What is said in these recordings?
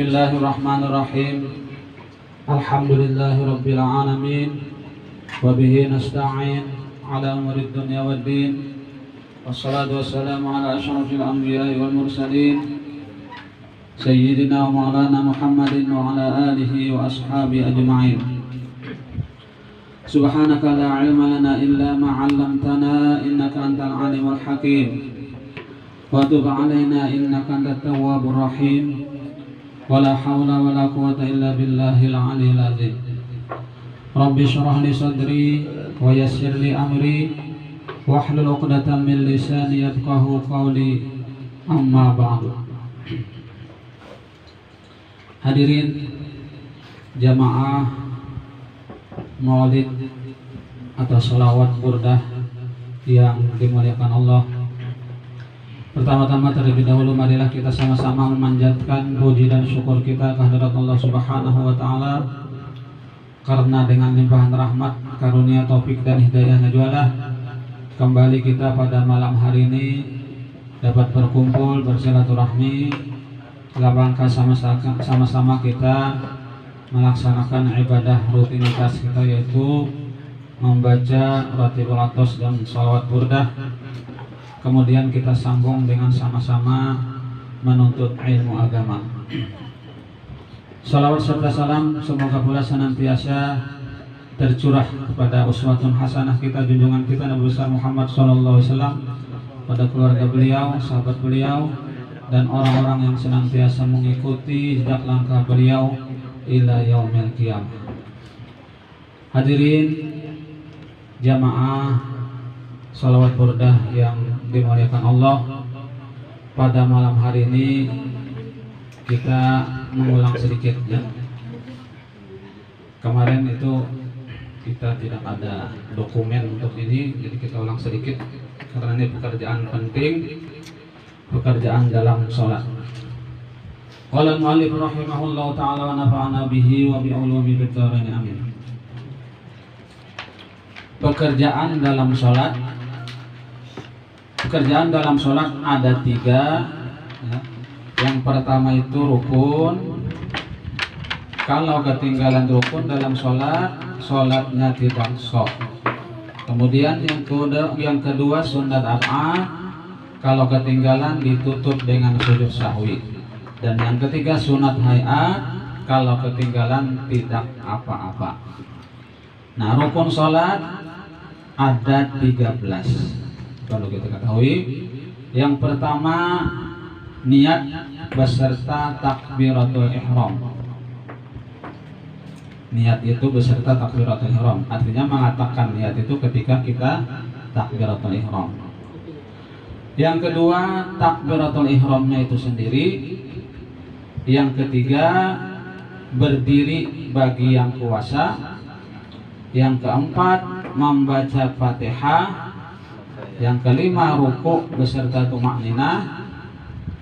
Bismillahirrahmanirrahim. Alhamdulillahirabbil alamin. Wa bihi nasta'in ala umurid dunya waddin. Wassalatu wassalamu ala asyrafil anbiya'i wal mursalin Sayyidina wa maulana Muhammadin wa ala alihi wa ashabihi ajma'in. Subhanaka la ilma lana illa ma 'allamtana innaka antal alimul hakim. Wa tub 'alaina innaka antat tawwabur rahim. Wala hawla wala quwwata illa billahil aliyyil azim. Rabbi shrah li sadri wa yassir li amri wahlul 'uqdatam min lisani yafqahu qawli. Amma ba'du. Hadirin jamaah Maulid atau sholawat burdah yang dimuliakan Allah. Pertama-tama terlebih dahulu marilah kita sama-sama memanjatkan puji dan syukur kita kehadirat Allah Subhanahu wa taala, karena dengan limpahan rahmat, karunia, taufik dan hidayahnya jualah kembali kita pada malam hari ini dapat berkumpul bersilaturahmi dalam rangka sama-sama kita melaksanakan ibadah rutinitas kita, yaitu membaca Ratibul Atos dan sholawat burdah. Kemudian kita sambung dengan sama-sama menuntut ilmu agama. Salawat serta salam semoga pula senantiasa tercurah kepada uswatun hasanah kita, junjungan kita Nabi besar Muhammad SAW, pada keluarga beliau, sahabat beliau, dan orang-orang yang senantiasa mengikuti jejak langkah beliau ila yaumil qiyamah. Hadirin jamaah sholawat burdah yang dimuliakan Allah, pada malam hari ini kita mengulang sedikit ya. Kemarin itu kita tidak ada dokumen untuk ini, jadi kita ulang sedikit karena ini pekerjaan penting, pekerjaan dalam sholat. Qala al-mu'allif rahimahullahu ta'ala wa nafa'ana bihi wa bi ulumi fid dharain amin. Pekerjaan dalam sholat. Pekerjaan dalam sholat ada 3 ya. Yang pertama itu rukun. Kalau ketinggalan rukun dalam sholat, sholatnya tidak sah. Kemudian yang kedua sunat ab'ad. Kalau ketinggalan ditutup dengan sujud sahwi. Dan yang ketiga sunat hayat. Kalau ketinggalan tidak apa-apa. Nah, rukun sholat ada 13. Kalau kita ketahui, yang pertama niat beserta takbiratul ihram. Niat itu beserta takbiratul ihram, artinya mengatakan niat itu ketika kita takbiratul ihram. Yang kedua takbiratul ihramnya itu sendiri. Yang ketiga berdiri bagi yang puasa. Yang keempat membaca Fatihah. Yang kelima ruku beserta tumakninah.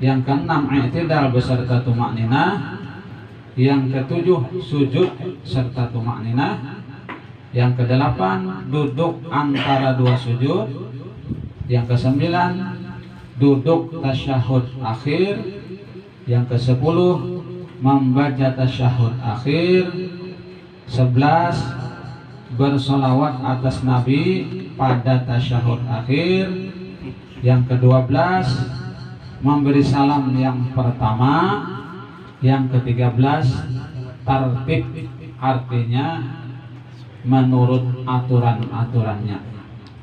Yang keenam i'tidal beserta tumakninah. Yang ketujuh sujud serta tumakninah. Yang kedelapan duduk antara 2 sujud. Yang kesembilan duduk tasyahud akhir. Yang ke-10 membaca tasyahud akhir. 11 bersolawat atas Nabi pada tasyahud akhir. Yang ke-12 memberi salam yang pertama. Yang ke-13 tartib, artinya menurut aturan-aturannya,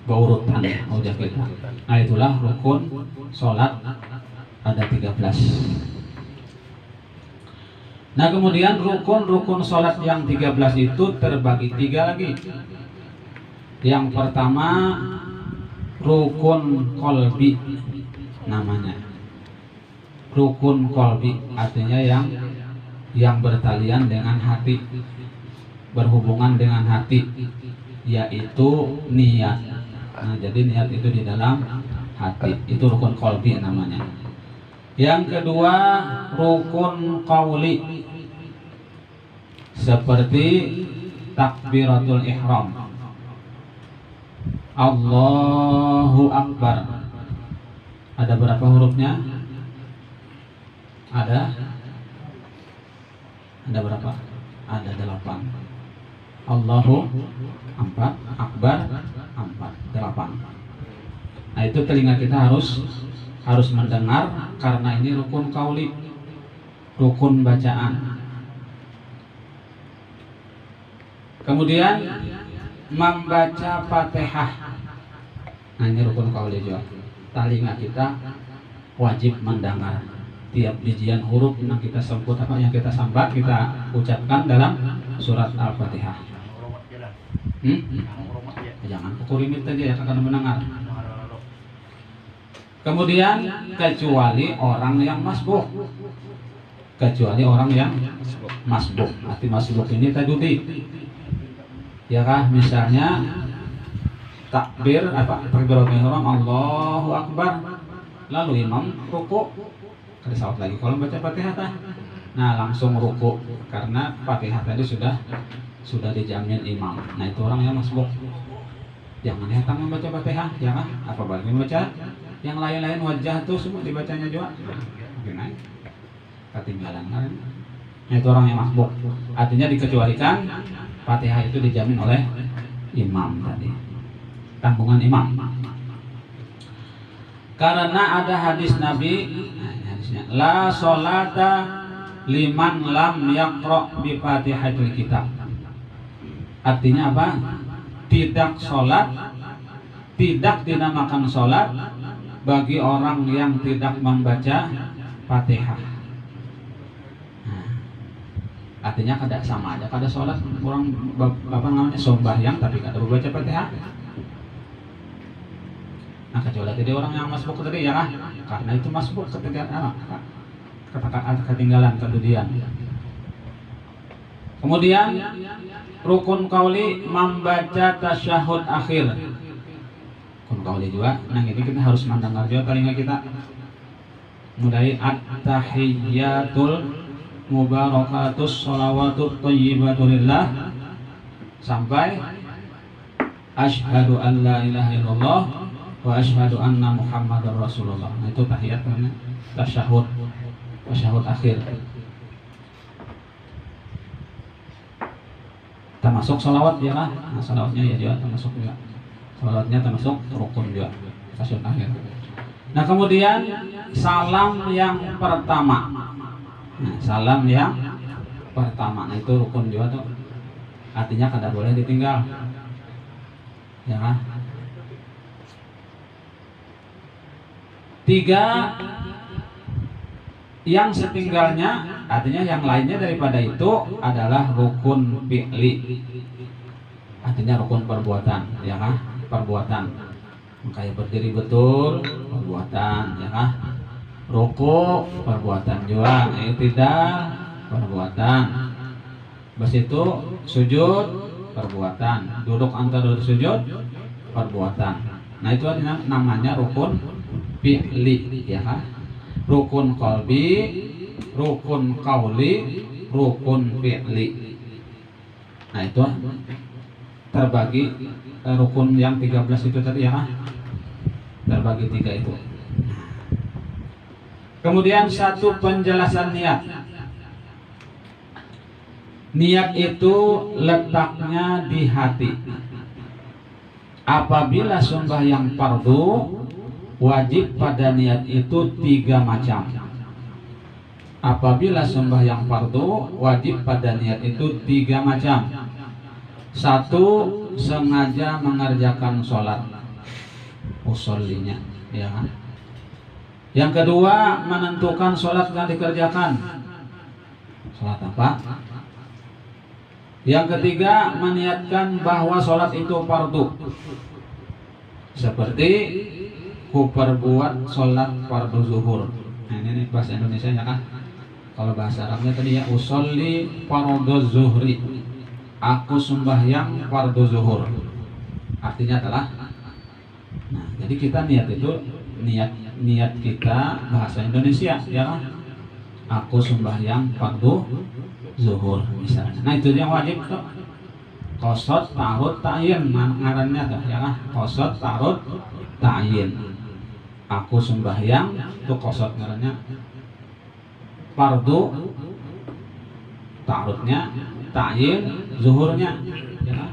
berurutan udah kita. Nah, itulah rukun sholat ada 13. Nah, kemudian rukun sholat yang 13 itu terbagi 3 lagi. Yang pertama rukun qalbi namanya. Rukun qalbi artinya yang bertalian dengan hati, berhubungan dengan hati, yaitu niat. Nah, jadi niat itu di dalam hati, itu rukun qalbi namanya. Yang kedua rukun qauli, seperti takbiratul ihram, Allahu Akbar. Ada berapa hurufnya? Ada Ada berapa? Ada 8. Allahu 4, Akbar 4, 8. Nah itu telinga kita harus mendengar, karena ini rukun kauli, rukun bacaan. Kemudian membaca Fatihah. Nah ini rukun kauli juga. Telinga kita wajib mendengar tiap bijian huruf yang kita sebut, apa yang kita sambat, kita ucapkan dalam surat Al-Fatihah. Jangan pukul limit aja ya, akan mendengar. Kemudian kecuali orang yang masbuk. Kecuali orang yang masbuk. Arti masbuk ini tajudi. Ya kah, misalnya takbir apa? Takbiratul ihram, Allahu Akbar. Lalu imam ruku. Kada salat lagi kalau baca Fatihah tah. Nah, langsung ruku karena Fatihah tadi sudah dijamin imam. Nah, itu orang yang masbuk. Jangan datang membaca Fatihah, ya kan? Apa balik membaca yang lain-lain wajah tuh semua dibacanya juga. Gimana? Ketinggalan kan? Nah, itu orang yang masbuk. Artinya dikecualikan Fatihah itu dijamin oleh imam tadi. Tanggungan imam. Karena ada hadis Nabi, hadisnya la sholata liman lam yaqra bi Fatihatil kitab. Artinya apa? Tidak sholat, tidak dinamakan sholat bagi orang yang tidak membaca Fatihah. Nah, artinya kada sama aja, kada sholat orang apa namanya sembahyang tapi kada membaca Fatihah. Nah kecuali tadi orang yang masbuk tadi ya, karena itu masbuk ketinggalan kemudian. Kemudian rukun kauli membaca tasyahud akhir. Rukun kauli juga. Nah ini kita harus mendengar juga telinga kita. Mulai at-tahiyyatul mubarakatus sholawatut thayyibatulillah sampai asyhadu an la ilaha illallah wa asyhadu anna muhammadar rasulullah. Nah itu tahiyat namanya tasyahud akhir. Termasuk salawat ya kan? Nah, salawatnya ya juga termasuk juga. Salawatnya termasuk rukun juga. Tasyahud akhir. Nah kemudian salam yang pertama. Nah, salam yang pertama. Nah itu rukun juga tuh. Artinya kada boleh ditinggal. Ya kan? 3 yang setinggalnya, artinya yang lainnya daripada itu adalah rukun fi'li. Artinya rukun perbuatan, ya kan? Perbuatan. Kayak berdiri betul, perbuatan, ya kan? Ruku, perbuatan juga. I'tidal, perbuatan. Habis itu sujud, perbuatan. Duduk antara sujud, perbuatan. Nah itu artinya namanya rukun fi'li, ya kan? Rukun qalbi, rukun qauli, rukun fi'li. Nah itu terbagi rukun yang 13 itu tadi ya kan? Terbagi 3 itu. Kemudian satu penjelasan niat. Niat itu letaknya di hati. Apabila sembahyang fardu, wajib pada niat itu 3 macam. Apabila sembahyang fardu, wajib pada niat itu 3 macam. 1. Sengaja mengerjakan sholat, usollinya, ya kan? Yang kedua, menentukan sholat yang dikerjakan. Sholat apa? Yang ketiga, meniatkan bahwa sholat itu fardu. Seperti ku perbuat sholat fardu zuhur. Nah ini bahasa Indonesia ya kan. Kalau bahasa Arabnya tadi ya usolli fardu zuhri. Aku sembahyang fardu zuhur. Artinya adalah, nah jadi kita niat itu niat kita bahasa Indonesia ya kan. Aku sembahyang fardu zuhur misalnya. Nah itu yang wajib tuh. Qasad, ta'arud, ta'yin ngarannya tuh ya kan. Qasad, ta'arud, ta'yin. Aku sembahyang itu qasad ngarannya. Fardu ta'arudnya, ta'yin, zuhurnya. Ya.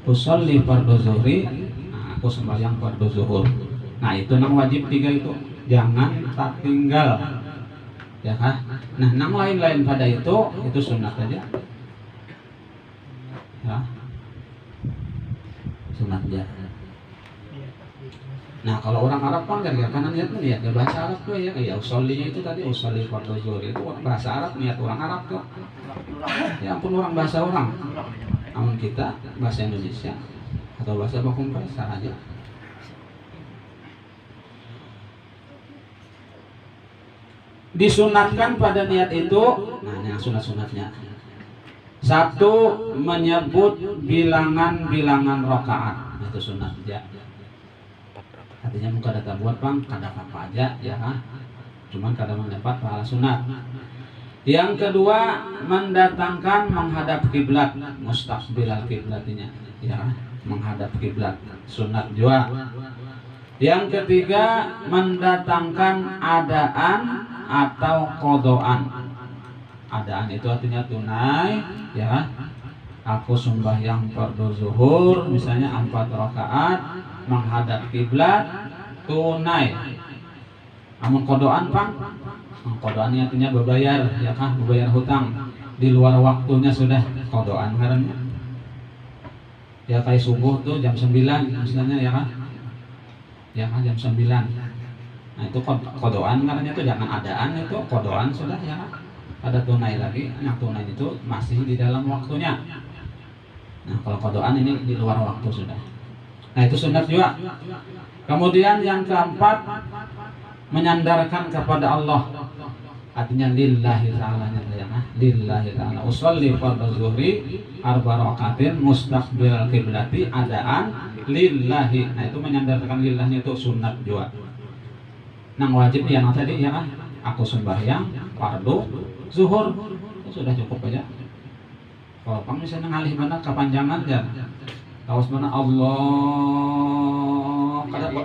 Usolli fardhu zuhri, nah, aku sembahyang fardhu zuhur. Nah itu nang wajib 3 itu, jangan tak tinggal. Ya kan? Nah nang lain-lain pada itu sunat aja. Ya. Sunat aja. Nah kalau orang Arab kan ya kanan niat ya bahasa Arab tuh ya, usollinya itu tadi usolli fardhu zuhri itu bahasa Arab, niat orang Arab tuh. Ya ampun, orang bahasa orang. Namun kita bahasa Indonesia atau bahasa baku bahasa aja. Disunatkan pada niat itu, nah yang sunat-sunatnya. 1, menyebut bilangan-bilangan rakaat. Itu sunat ya. Artinya muka data buat bang, kada apa aja ya kan. Cuman kada mendapat pahala sunat. Yang kedua, mendatangkan menghadap kiblat, mustaqbilal kiblatinya, ya, menghadap kiblat, sunat juga. Yang ketiga, mendatangkan adaan atau kodoan. Adaan itu artinya tunai, ya. Aku sembahyang fardhu zuhur, misalnya 4 rakaat, menghadap kiblat, tunai. Namun kodoan bang, kodoan ini artinya berbayar, ya kan, berbayar hutang di luar waktunya sudah kodoan karena ya kayak subuh tuh jam 9 misalnya ya kan jam 9. Nah itu kodoan karena itu jangan adaan, itu kodoan sudah ya kan. Ada tunai lagi, yang tunai itu masih di dalam waktunya. Nah kalau kodoan ini di luar waktu sudah. Nah itu sunat juga. Kemudian yang keempat, menyandarkan kepada Allah, artinya lillahi ta'ala, lillahi ta'ala. Usolli fardhu zuhri 4 rakaatin mustaqbilal kiblati, adaan lillahi. Nah itu menyandarkan lillahnya itu sunat juga. Nang wajib yang tadi ya kan, aku sembahyang fardhu zuhur, itu sudah cukup aja. Kalau pang misalnya ngalih mana kepanjangan ya, awas mana Allah,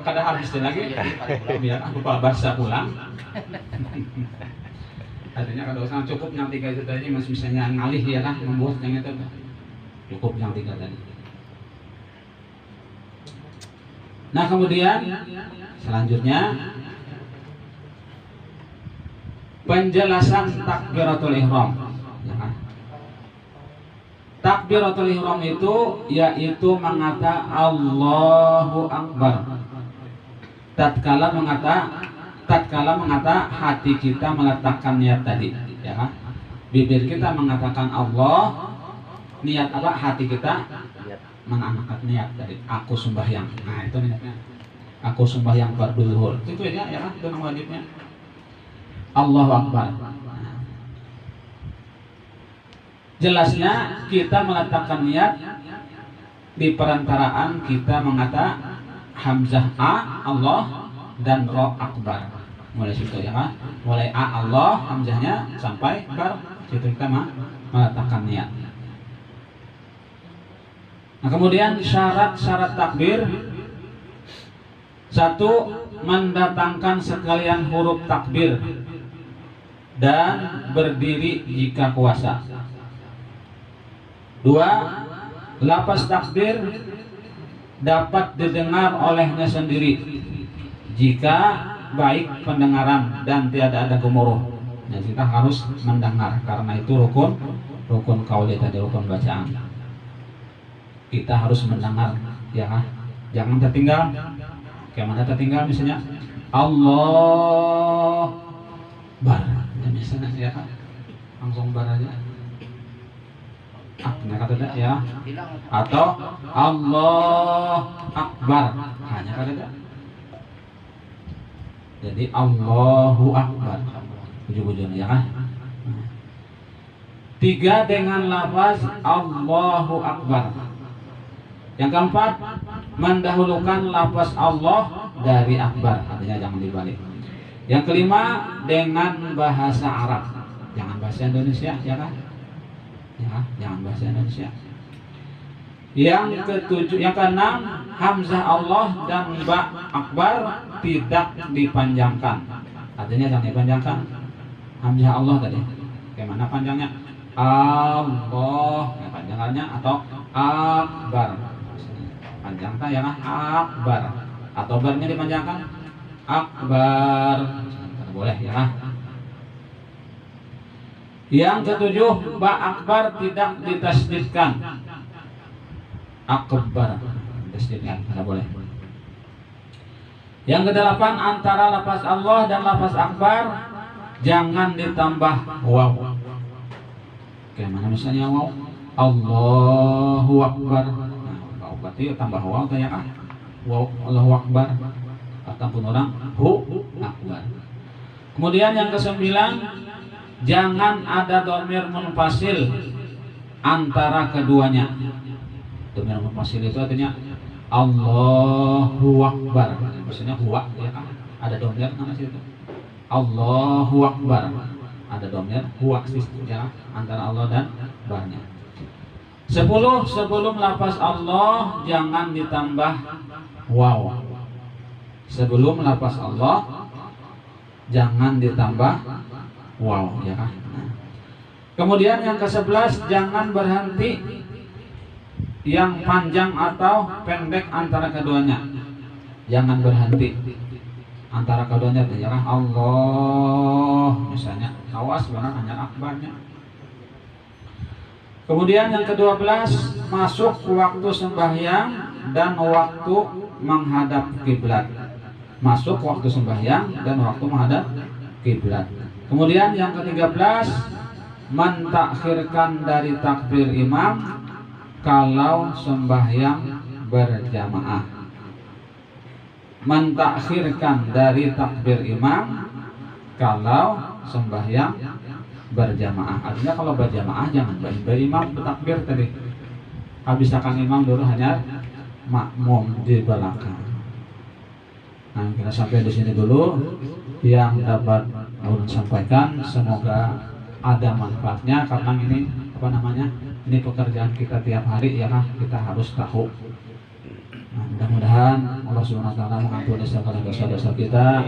kada habis lagi biar aku bahasa pulang. Artinya kalau usah cukup yang 3 itu tadi, masih misalnya ngalih ya kan, membuat yang itu cukup yang 3 tadi. Nah kemudian selanjutnya penjelasan takbiratul ihram, ya kan? Takbiratul ihram itu yaitu mengata Allahu Akbar. Tatkala mengata hati kita meletakkan niat tadi, ya kan? Bibir kita mengatakan Allah, niat apa? Hati kita menangkat niat tadi. Aku sembahyang. Nah itu niatnya. Aku sembahyang fardhu zuhur. Itu aja ya kan? Itu wajibnya. Allahu Akbar. Jelasnya kita meletakkan niat di perantaraan kita mengata hamzah A Allah dan ro akbar. Mulai situ ya kan? Mulai A Allah hamzahnya sampai bar, situ kita meletakkan niat. Nah kemudian syarat-syarat takbir. 1, mendatangkan sekalian huruf takbir dan berdiri jika kuasa. 2, lafaz takbir dapat didengar olehnya sendiri jika baik pendengaran dan tiada ada gemuruh. Nah, kita harus mendengar karena itu rukun qauli tadi, rukun bacaan. Kita harus mendengar ya kan? Jangan tertinggal. Kayak mana tertinggal misalnya Allah bar, ya misalnya ya kan? Langsung bar aja. Nah kata ya, atau Allah Akbar, hanya kata. Jadi Allahu Akbar, ujung-ujungnya ya kan. 3, dengan lafaz Allahu Akbar. Yang keempat, mendahulukan lafaz Allah dari Akbar, artinya jangan dibalik. Yang kelima, dengan bahasa Arab, jangan bahasa Indonesia ya kan. Ya, jangan bahasa Indonesia. Yang keenam, hamzah Allah dan ba akbar tidak dipanjangkan. Artinya jangan dipanjangkan hamzah Allah tadi. Bagaimana panjangnya? Allah ya, panjangannya atau akbar panjang tak ya akbar atau barnya dipanjangkan akbar boleh ya. Yang ketujuh, ba akbar tidak ditasdidkan. Akbar ditasdidkan tidak boleh. Yang kedelapan, antara lafaz Allah dan lafaz akbar jangan ditambah waw. Oke, mana misalnya waw? Allahu akbar. Nah, berarti tambah waw kayak waw Allahu akbar. Ataupun orang hu akbar. Kemudian yang kesembilan, jangan ada dhamir munfasil antara keduanya. Dhamir munfasil itu artinya Allahu akbar. Maksudnya huwa ya kan? Ada dhamir nama situ. Allahu akbar. Ada dhamir huwa ya antara Allah dan barnya. 10, sebelum lafaz Allah jangan ditambah waw. Sebelum lafaz Allah jangan ditambah waw ya kan. Nah. Kemudian yang ke-11, jangan berhenti yang panjang atau pendek antara keduanya. Jangan berhenti antara keduanya ya kan. Allah misalnya awas benar hanya akbarnya. Kemudian yang ke-12, masuk waktu sembahyang dan waktu menghadap kiblat. Masuk waktu sembahyang dan waktu menghadap kiblat. Kemudian yang ke-13, mentakhirkan dari takbir imam kalau sembahyang berjamaah. Mentakhirkan dari takbir imam kalau sembahyang berjamaah. Artinya kalau berjamaah jangan berimam bertakbir tadi. Habis akan imam dulu hanya makmum di belakang. Nah, kita sampai di sini dulu yang dapat ulun sampaikan. Semoga ada manfaatnya karena ini apa namanya? Ini pekerjaan kita tiap hari ya kan, kita harus tahu. Nah, mudah-mudahan Allah Subhanahu wa taala mengampuni segala dosa-dosa kita,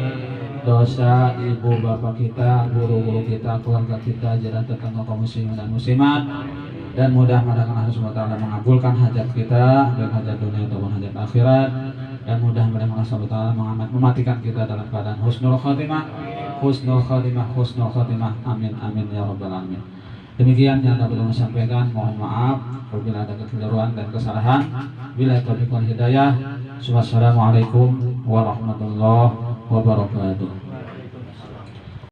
dosa ibu bapak kita, guru-guru kita, keluarga kita, jalan tetangga kaum muslimin dan muslimat. Dan mudah-mudahan Allah Subhanahu wa taala mengabulkan hajat kita, baik hajat dunia ataupun hajat akhirat. Dan mudah-mudahan Allah Subhanahu wa taala mematikan kita dalam keadaan husnul khotimah, husnul khotimah, husnul khotimah. Amin amin ya rabbal alamin. Demikian yang dapat kami sampaikan. Mohon maaf apabila ada kekeliruan dan kesalahan. Bila taufiq wal hidayah. Wassalamualaikum warahmatullahi wabarakatuh.